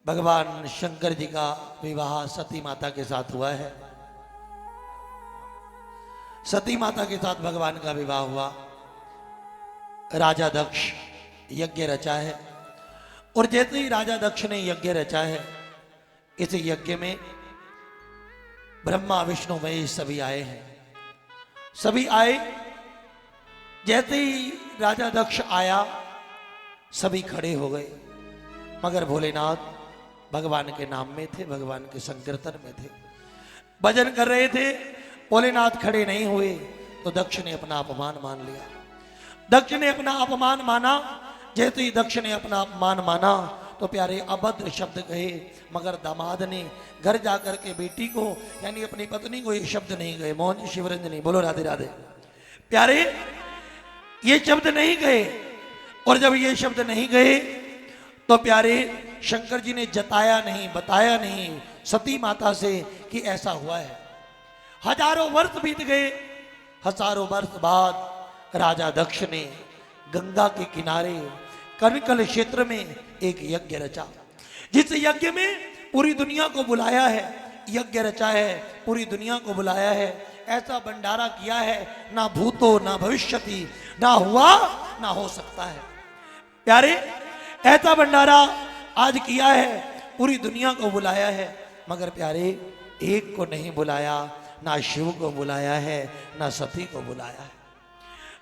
भगवान शंकर जी का विवाह सती माता के साथ हुआ है। सती माता के साथ भगवान का विवाह हुआ। राजा दक्ष यज्ञ रचा है और जैसे ही राजा दक्ष ने यज्ञ रचा है, इस यज्ञ में ब्रह्मा विष्णु महेश सभी आए हैं। सभी आए, जैसे ही राजा दक्ष आया सभी खड़े हो गए, मगर भोलेनाथ भगवान के नाम में थे, भगवान के संकीर्तन में थे, भजन कर रहे थे। भोलेनाथ खड़े नहीं हुए तो दक्ष ने अपना अपमान मान लिया। दक्ष ने अपना अपमान माना। जैसे ही दक्ष ने अपना अपमान माना तो प्यारे अभद्र शब्द कहे, मगर दामाद ने घर जाकर के बेटी को यानी अपनी पत्नी को ये शब्द नहीं कहे। मोहन जी शिवरंजनी बोलो राधे राधे। प्यारे ये शब्द नहीं कहे, और जब ये शब्द नहीं कहे तो प्यारे शंकर जी ने जताया नहीं, बताया नहीं सती माता से कि ऐसा हुआ है। हजारों वर्ष बीत गए। हजारों वर्ष बाद राजा दक्ष ने गंगा के किनारे कनकल क्षेत्र में एक यज्ञ रचा, जिस यज्ञ में पूरी दुनिया को बुलाया है। यज्ञ रचा है, पूरी दुनिया को बुलाया है। ऐसा भंडारा किया है, ना भूतो ना भविष्यति, ना हुआ ना हो सकता है। प्यारे ऐसा भंडारा आज किया है, पूरी दुनिया को बुलाया है, मगर प्यारे एक को नहीं बुलाया। ना शिव को बुलाया है, ना सती को बुलाया है।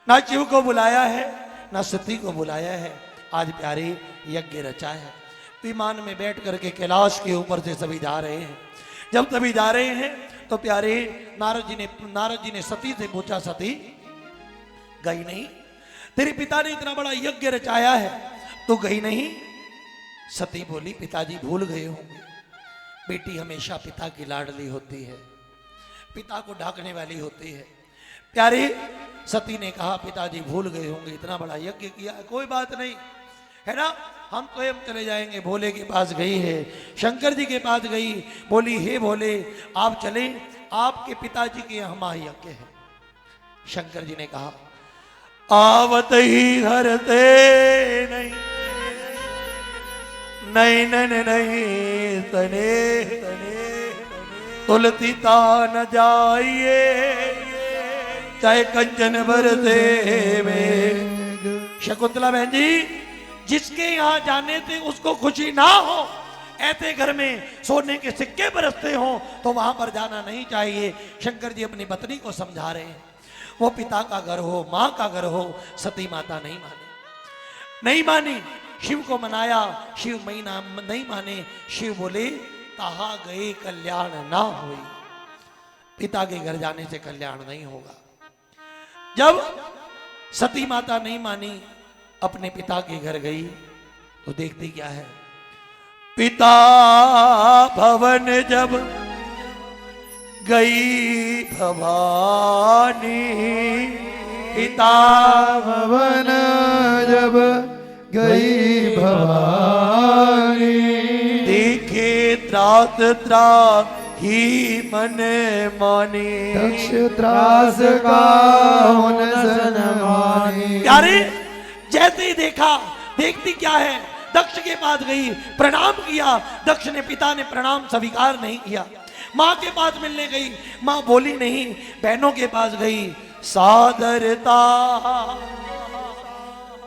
ना शिव को बुलाया है, ना सती को बुलाया है। आज प्यारे यज्ञ रचा है। विमान में बैठ करके कैलाश के ऊपर से सभी जा रहे हैं। जब सभी जा रहे हैं तो प्यारे नारद जी ने सती से पूछा, सती गई नहीं? तेरे पिता ने इतना बड़ा यज्ञ रचाया है, तो गई नहीं? सती बोली, पिताजी भूल गए होंगे। बेटी हमेशा पिता की लाडली होती है, पिता को ढाकने वाली होती है। प्यारे सती ने कहा, पिताजी भूल गए होंगे, इतना बड़ा यज्ञ किया है, कोई बात नहीं है ना, हम स्वयं चले जाएंगे। भोले के पास गई है, शंकर जी के पास गई, बोली हे भोले आप चले, आपके पिताजी के यहाँ महायज्ञ है। शंकर जी ने कहा, आवत ही हरते नहीं, नहीं नहीं नहीं तने तुलसी ता न जाइए, चाहे कंचन बरसे में। शकुंतला बहन जी, जिसके यहाँ जाने से उसको खुशी ना हो, ऐसे घर में सोने के सिक्के बरसते हो तो वहां पर जाना नहीं चाहिए। शंकर जी अपनी पत्नी को समझा रहे हैं। वो पिता का घर हो, माँ का घर हो, सती माता नहीं माने, नहीं मानी। शिव को मनाया, शिव महीना नहीं माने। शिव बोले, कहा गए कल्याण ना हुई, पिता के घर जाने से कल्याण नहीं होगा। जब सती माता नहीं मानी, अपने पिता के घर गई तो देखती क्या है, पिता भवन जब गई भवानी, पिता भवन जब गई भवानी, देखे त्रास त्रास ही मन मानी, दक्ष त्रास का मन सन मानी। प्यारे जैसे ही देखा, देखती क्या है, दक्ष के पास गई, प्रणाम किया। दक्ष ने, पिता ने प्रणाम स्वीकार नहीं किया। माँ के पास मिलने गई, माँ बोली नहीं। बहनों के पास गई, सादरता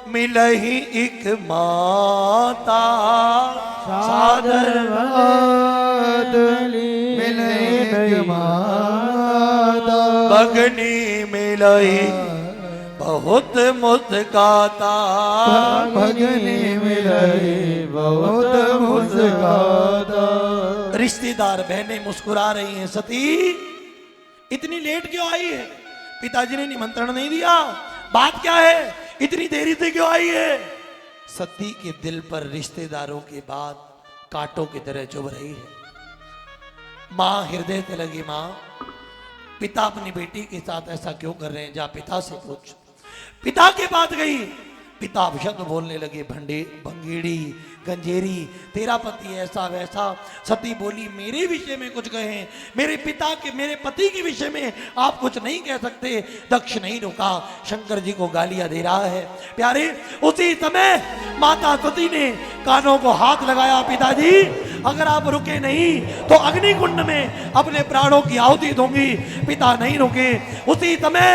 मिलही एक माता, सादर मिलही एक माता, भगनी मिलही बहुत मुस्काता, भगनी मिलही बहुत मुस्काता। रिश्तेदार बहनें मुस्कुरा रही हैं। सती इतनी लेट क्यों आई है? पिताजी ने निमंत्रण नहीं दिया? बात क्या है, इतनी देरी से क्यों आई है? सती के दिल पर रिश्तेदारों की बात कांटों की तरह चुभ रही है। मां हृदय से लगी, मां पिता अपनी बेटी के साथ ऐसा क्यों कर रहे हैं, जा पिता से पूछ। पिता के पास गई, पिता शब्द बोलने लगे, भंडे भंगेड़ी गंजेरी तेरा पति ऐसा वैसा। सती बोली मेरे विषय में कुछ कहें, मेरे पिता के मेरे पति के विषय में आप कुछ नहीं कह सकते। दक्ष नहीं रुका, शंकर जी को गालियां दे रहा है। प्यारे उसी समय माता सती ने कानों को हाथ लगाया, पिताजी अगर आप रुके नहीं तो अग्नि कुंड में अपने प्राणों की आहुति दूंगी। पिता नहीं रुके। उसी समय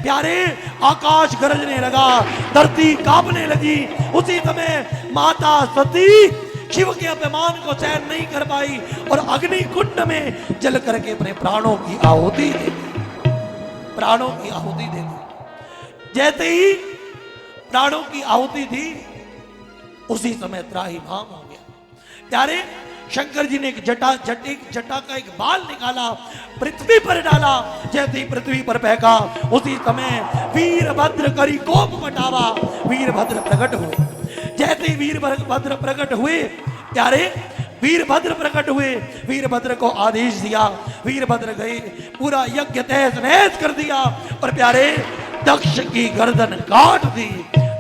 प्यारे आकाश गरजने लगा, धरती कांपने लगी। उसी समय माता सती शिव के अपमान को सहन नहीं कर पाई और अग्नि कुंड में जल करके अपने प्राणों की आहुति दे दी। प्राणों की आहुति दे दी। जैसे ही प्राणों की आहुति दी उसी समय त्राहिमाम हो गया। प्यारे शंकर जी ने एक जटा का एक बाल निकाला, पृथ्वी पर डाला। जैसे ही पृथ्वी पर फेंका उसी समय वीरभद्र करी कोप मटावा, वीरभद्र प्रकट हुए। जैसे ही वीरभद्र प्रकट हुए, प्यारे वीरभद्र प्रकट हुए, वीरभद्र को आदेश दिया, वीरभद्र गए, पूरा यज्ञ तहस नहस कर दिया और प्यारे दक्ष की गर्दन काट दी।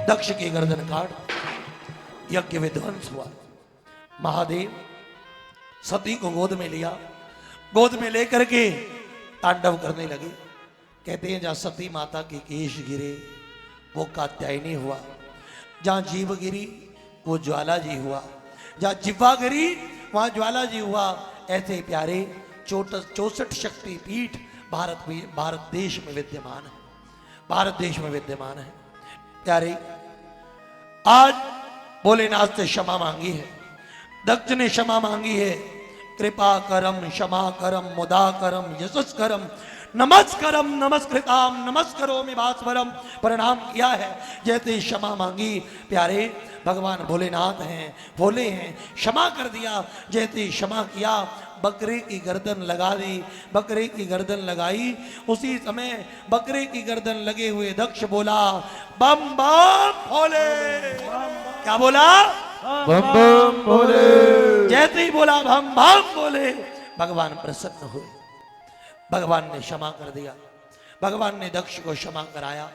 दक्ष की गर्दन काट यज्ञ विध्वंस हुआ। महादेव सती को गोद में लिया, गोद में लेकर के तांडव करने लगे। कहते हैं जहां सती माता के केश गिरे वो कात्यायनी हुआ, जहां जीव गिरी वो ज्वाला जी हुआ, जहां जिह्वा गिरी वहां ज्वाला जी हुआ। ऐसे प्यारे 64 शक्ति पीठ भारत देश में विद्यमान है, भारत देश में विद्यमान है। प्यारे आज भोलेनाथ से क्षमा मांगी है, दक्ष ने क्षमा मांगी है। कृपा करम क्षमा करम मुदा करम यशस करम नमस्करम नमस्कृताम नमस्करोमि भास्वरम प्रणाम किया है। जैसे क्षमा मांगी प्यारे भगवान भोलेनाथ हैं, भोले हैं, क्षमा कर दिया। जैसे क्षमा किया बकरे की गर्दन लगा दी, बकरे की गर्दन लगाई। उसी समय बकरे की गर्दन लगे हुए दक्ष बोला बम बम भोले। क्या बोला? बम बम भोले। जैसे ही बोला बम बम भोले, भगवान प्रसन्न हुए, भगवान ने क्षमा कर दिया। भगवान ने दक्ष को क्षमा कराया,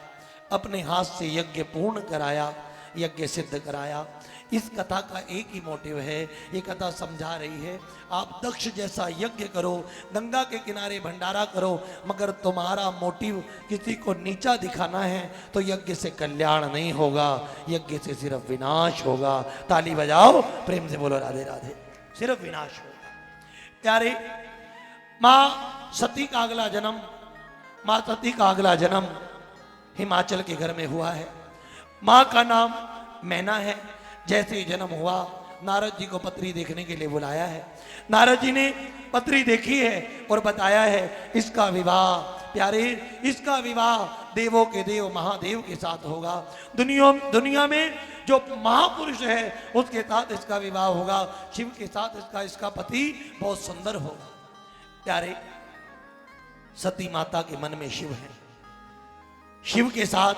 अपने हाथ से यज्ञ पूर्ण कराया, यज्ञ सिद्ध कराया। इस कथा का एक ही मोटिव है, ये कथा समझा रही है आप दक्ष जैसा यज्ञ करो, गंगा के किनारे भंडारा करो, मगर तुम्हारा मोटिव किसी को नीचा दिखाना है तो यज्ञ से कल्याण नहीं होगा, यज्ञ से सिर्फ विनाश होगा। ताली बजाओ, प्रेम से बोलो राधे राधे। सिर्फ विनाश होगा। प्यारे माँ सती का अगला जन्म, माँ सती का अगला जन्म हिमाचल के घर में हुआ है। माँ का नाम मैना है। जैसे ही जन्म हुआ नारद जी को पत्री देखने के लिए बुलाया है। नारद जी ने पत्री देखी है और बताया है इसका विवाह, प्यारे इसका विवाह देवों के देव महादेव के साथ होगा। दुनिया में जो महापुरुष है उसके साथ इसका विवाह होगा, शिव के साथ इसका पति बहुत सुंदर होगा। प्यारे सती माता के मन में शिव है, शिव के साथ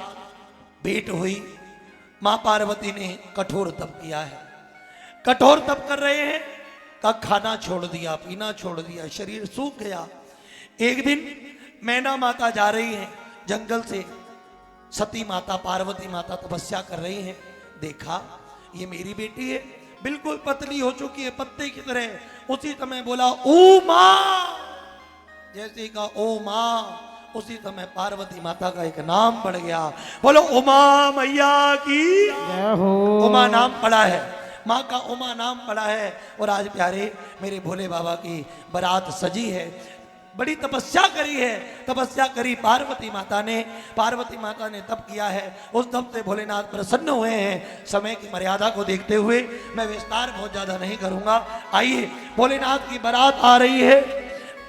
भेंट हुई। मां पार्वती ने कठोर तप किया है, कठोर तप कर रहे हैं का खाना छोड़ दिया, पीना छोड़ दिया, शरीर सूख गया। एक दिन मैना माता जा रही है जंगल से, सती माता पार्वती माता तपस्या कर रही हैं। देखा ये मेरी बेटी है, बिल्कुल पतली हो चुकी है पत्ते की तरह। उसी समय बोला ओ मां, जैसे का ओ मां उसी समय पार्वती माता का एक नाम पड़ गया। बोलो उमा मैया की जय हो। उमा नाम पड़ा है, माँ का उमा नाम पड़ा है। और आज प्यारे मेरे भोले बाबा की बारात सजी है, बड़ी तपस्या करी है, तपस्या करी पार्वती माता ने, पार्वती माता ने तप किया है। उस तप से भोलेनाथ प्रसन्न हुए हैं। समय की मर्यादा को देखते हुए मैं विस्तार बहुत ज्यादा नहीं करूंगा। आइए भोलेनाथ की बारात आ रही है,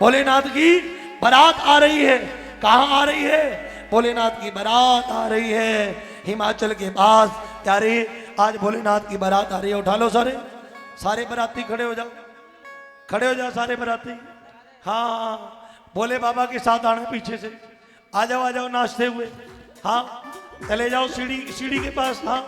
भोलेनाथ की बारात आ रही है। कहाँ आ रही है? भोलेनाथ की बारात आ रही है हिमाचल के पास। प्यारे आज भोलेनाथ की बारात आ रही है। उठा लो सारे, सारे बाराती खड़े हो जाओ, खड़े हो जाओ सारे बाराती। हाँ भोले बाबा के साथ आना पीछे से, आ जाओ नाचते हुए। हाँ चले जाओ सीढ़ी के पास। हाँ